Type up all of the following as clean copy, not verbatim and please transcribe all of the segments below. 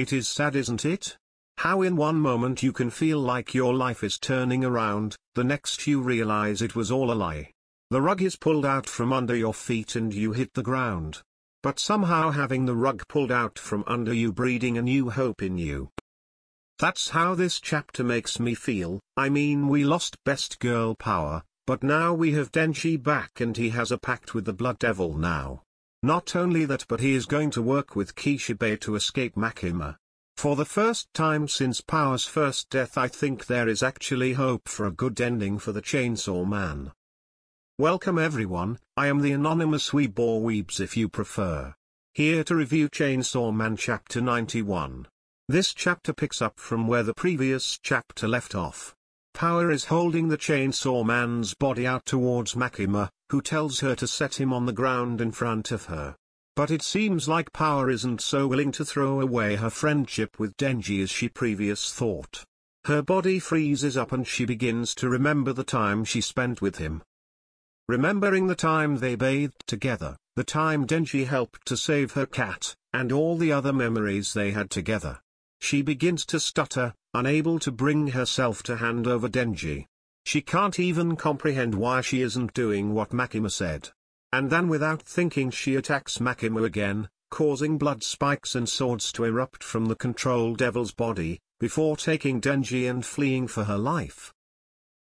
It is sad, isn't it? How in one moment you can feel like your life is turning around, the next you realize it was all a lie. The rug is pulled out from under your feet and you hit the ground. But somehow having the rug pulled out from under you breeding a new hope in you. That's how this chapter makes me feel. I mean, we lost best girl Power, but now we have Denji back and he has a pact with the Blood Devil now. Not only that, but he is going to work with Kishibe to escape Makima. For the first time since Power's first death, I think there is actually hope for a good ending for the Chainsaw Man. Welcome everyone, I am the anonymous weeb or weebs if you prefer. Here to review Chainsaw Man chapter 91. This chapter picks up from where the previous chapter left off. Power is holding the Chainsaw Man's body out towards Makima, who tells her to set him on the ground in front of her. But it seems like Power isn't so willing to throw away her friendship with Denji as she previously thought. Her body freezes up and she begins to remember the time she spent with him. Remembering the time they bathed together, the time Denji helped to save her cat, and all the other memories they had together. She begins to stutter, unable to bring herself to hand over Denji. She can't even comprehend why she isn't doing what Makima said. And then without thinking she attacks Makima again, causing blood spikes and swords to erupt from the Control Devil's body, before taking Denji and fleeing for her life.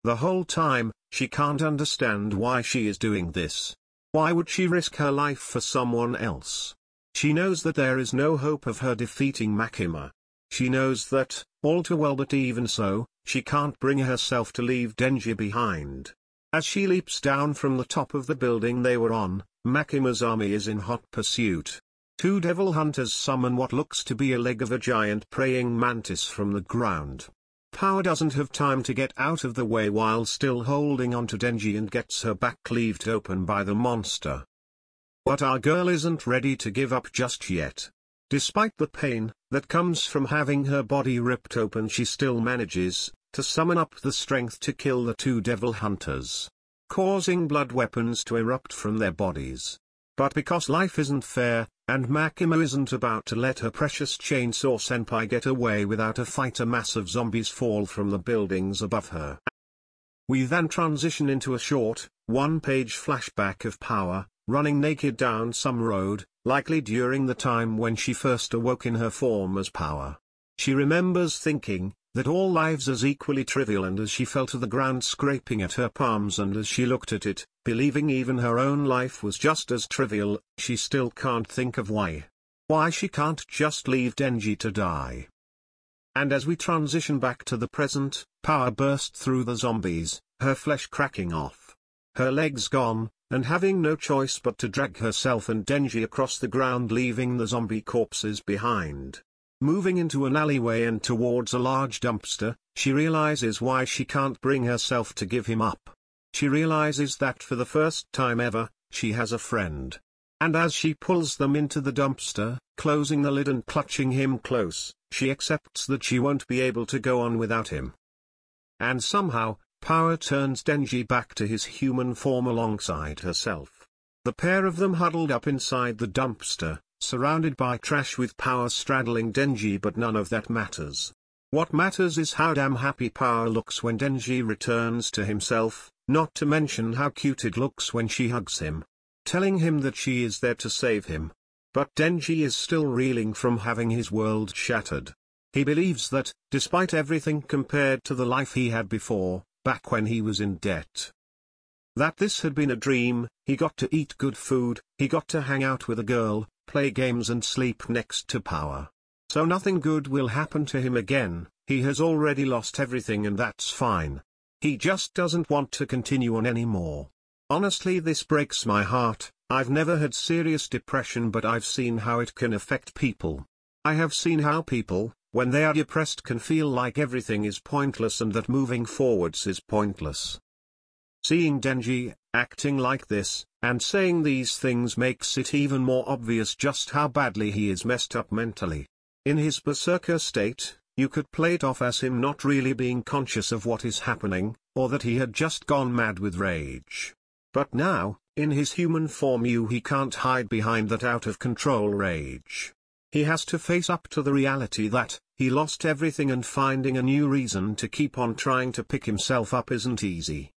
The whole time, she can't understand why she is doing this. Why would she risk her life for someone else? She knows that there is no hope of her defeating Makima. She knows that, all too well, but even so, she can't bring herself to leave Denji behind. As she leaps down from the top of the building they were on, Makima's army is in hot pursuit. Two devil hunters summon what looks to be a leg of a giant praying mantis from the ground. Power doesn't have time to get out of the way while still holding on to Denji and gets her back cleaved open by the monster. But our girl isn't ready to give up just yet. Despite the pain that comes from having her body ripped open, she still manages to summon up the strength to kill the two devil hunters, causing blood weapons to erupt from their bodies. But because life isn't fair, and Makima isn't about to let her precious Chainsaw Senpai get away without a fight, a mass of zombies fall from the buildings above her. We then transition into a short, one-page flashback of Power, running naked down some road, likely during the time when she first awoke in her form as Power. She remembers thinking that all lives is equally trivial, and as she fell to the ground scraping at her palms and as she looked at it, believing even her own life was just as trivial, she still can't think of why. Why she can't just leave Denji to die. And as we transition back to the present, Power burst through the zombies, her flesh cracking off, her legs gone, and having no choice but to drag herself and Denji across the ground, leaving the zombie corpses behind. Moving into an alleyway and towards a large dumpster, she realizes why she can't bring herself to give him up. She realizes that for the first time ever, she has a friend. And as she pulls them into the dumpster, closing the lid and clutching him close, she accepts that she won't be able to go on without him. And somehow, Power turns Denji back to his human form alongside herself. The pair of them huddled up inside the dumpster, surrounded by trash with Power straddling Denji, but none of that matters. What matters is how damn happy Power looks when Denji returns to himself, not to mention how cute it looks when she hugs him, telling him that she is there to save him. But Denji is still reeling from having his world shattered. He believes that, despite everything compared to the life he had before, back when he was in debt, that this had been a dream. He got to eat good food, he got to hang out with a girl, play games and sleep next to Power. So nothing good will happen to him again. He has already lost everything, and that's fine. He just doesn't want to continue on anymore. Honestly, this breaks my heart. I've never had serious depression, but I've seen how it can affect people. I have seen how people, when they are depressed, can feel like everything is pointless and that moving forwards is pointless. Seeing Denji acting like this, and saying these things, makes it even more obvious just how badly he is messed up mentally. In his berserker state, you could play it off as him not really being conscious of what is happening, or that he had just gone mad with rage. But now, in his human form, he can't hide behind that out-of-control rage. He has to face up to the reality that he lost everything, and finding a new reason to keep on trying to pick himself up isn't easy.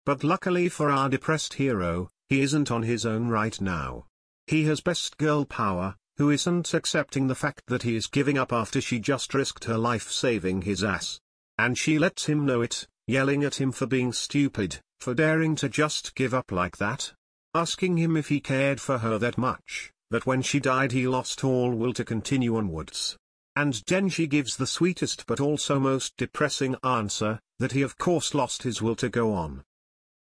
But luckily for our depressed hero, he isn't on his own right now. He has best girl Power, who isn't accepting the fact that he is giving up after she just risked her life saving his ass. And she lets him know it, yelling at him for being stupid, for daring to just give up like that. Asking him if he cared for her that much, that when she died he lost all will to continue onwards. And Denji gives the sweetest but also most depressing answer, that he of course lost his will to go on.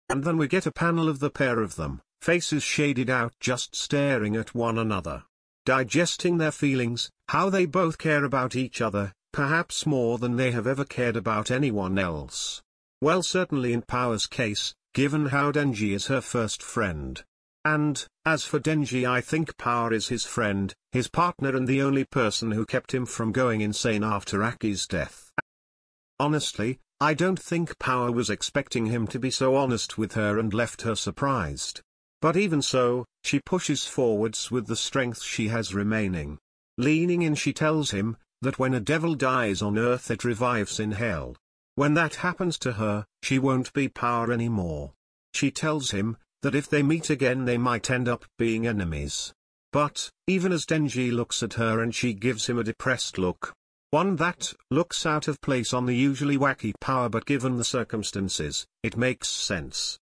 And then we get a panel of the pair of them, faces shaded out, just staring at one another, digesting their feelings, how they both care about each other, perhaps more than they have ever cared about anyone else. Well, certainly in Power's case, given how Denji is her first friend. And, as for Denji, I think Power is his friend, his partner, and the only person who kept him from going insane after Aki's death. Honestly, I don't think Power was expecting him to be so honest with her and left her surprised. But even so, she pushes forwards with the strength she has remaining. Leaning in, she tells him that when a devil dies on earth it revives in hell. When that happens to her, she won't be Power anymore. She tells him that if they meet again they might end up being enemies. But, even as Denji looks at her and she gives him a depressed look, one that looks out of place on the usually wacky Power, but given the circumstances, it makes sense.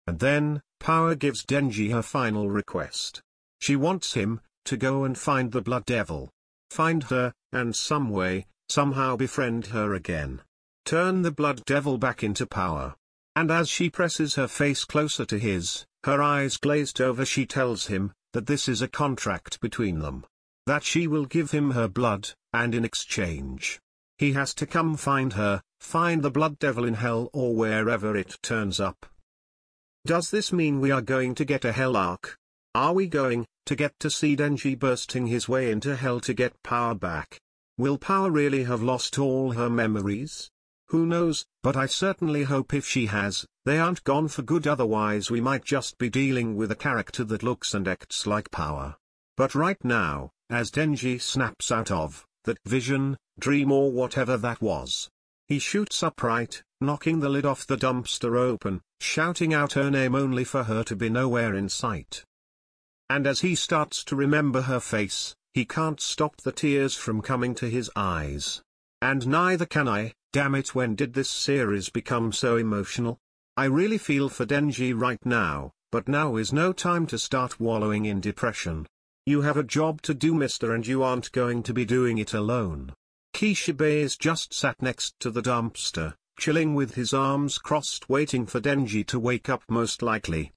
And then, Power gives Denji her final request. She wants him to go and find the Blood Devil. Find her, and some way, somehow befriend her again. Turn the Blood Devil back into Power. And as she presses her face closer to his, her eyes glazed over, she tells him that this is a contract between them. That she will give him her blood, and in exchange, he has to come find her, find the Blood Devil in hell or wherever it turns up. Does this mean we are going to get a hell arc? Are we going to get to see Denji bursting his way into hell to get Power back? Will Power really have lost all her memories? Who knows, but I certainly hope if she has, they aren't gone for good, otherwise we might just be dealing with a character that looks and acts like Power. But right now, as Denji snaps out of that vision, dream, or whatever that was, he shoots upright, knocking the lid off the dumpster open, shouting out her name only for her to be nowhere in sight. And as he starts to remember her face, he can't stop the tears from coming to his eyes. And neither can I. Damn it, when did this series become so emotional? I really feel for Denji right now, but now is no time to start wallowing in depression. You have a job to do, mister, and you aren't going to be doing it alone. Kishibe is just sat next to the dumpster, chilling with his arms crossed, waiting for Denji to wake up most likely.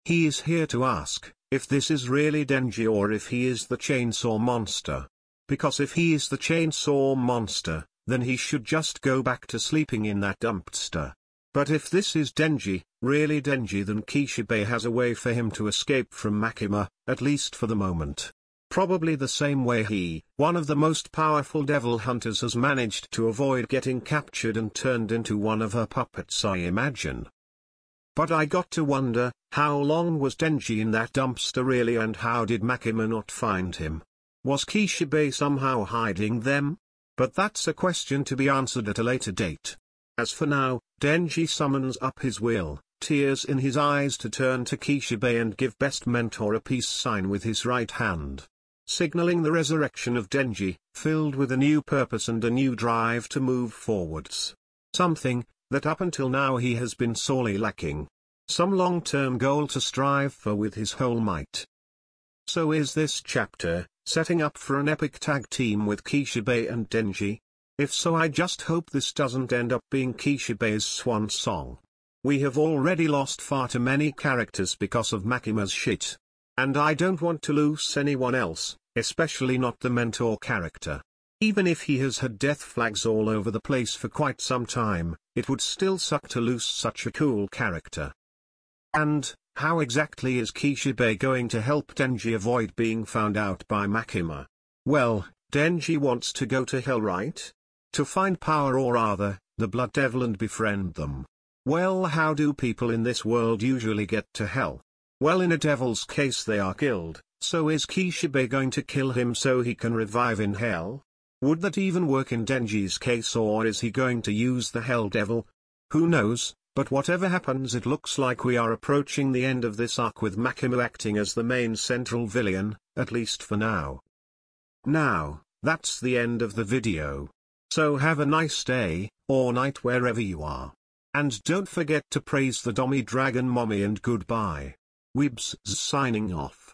He is here to ask if this is really Denji or if he is the chainsaw monster. Because if he is the chainsaw monster, then he should just go back to sleeping in that dumpster. But if this is Denji, really Denji, then Kishibe has a way for him to escape from Makima, at least for the moment. Probably the same way he, one of the most powerful devil hunters, has managed to avoid getting captured and turned into one of her puppets, I imagine. But I got to wonder, how long was Denji in that dumpster really, and how did Makima not find him? Was Kishibe somehow hiding them? But that's a question to be answered at a later date. As for now, Denji summons up his will, tears in his eyes, to turn to Kishibe and give Best Mentor a peace sign with his right hand, signaling the resurrection of Denji, filled with a new purpose and a new drive to move forwards. Something that up until now he has been sorely lacking. Some long-term goal to strive for with his whole might. So is this chapter setting up for an epic tag team with Kishibe and Denji? If so, I just hope this doesn't end up being Kishibe's swan song. We have already lost far too many characters because of Makima's shit. And I don't want to lose anyone else, especially not the mentor character. Even if he has had death flags all over the place for quite some time, it would still suck to lose such a cool character. And how exactly is Kishibe going to help Denji avoid being found out by Makima? Well, Denji wants to go to hell, right? To find Power, or rather, the Blood Devil, and befriend them. Well, how do people in this world usually get to hell? Well, in a devil's case they are killed, So is Kishibe going to kill him so he can revive in hell? Would that even work in Denji's case, or is he going to use the Hell Devil? Who knows, but whatever happens, it looks like we are approaching the end of this arc with Makimu acting as the main central villain, at least for now. Now, that's the end of the video. So have a nice day, or night wherever you are. And don't forget to praise the Domi Dragon Mommy, and goodbye. Weebs signing off.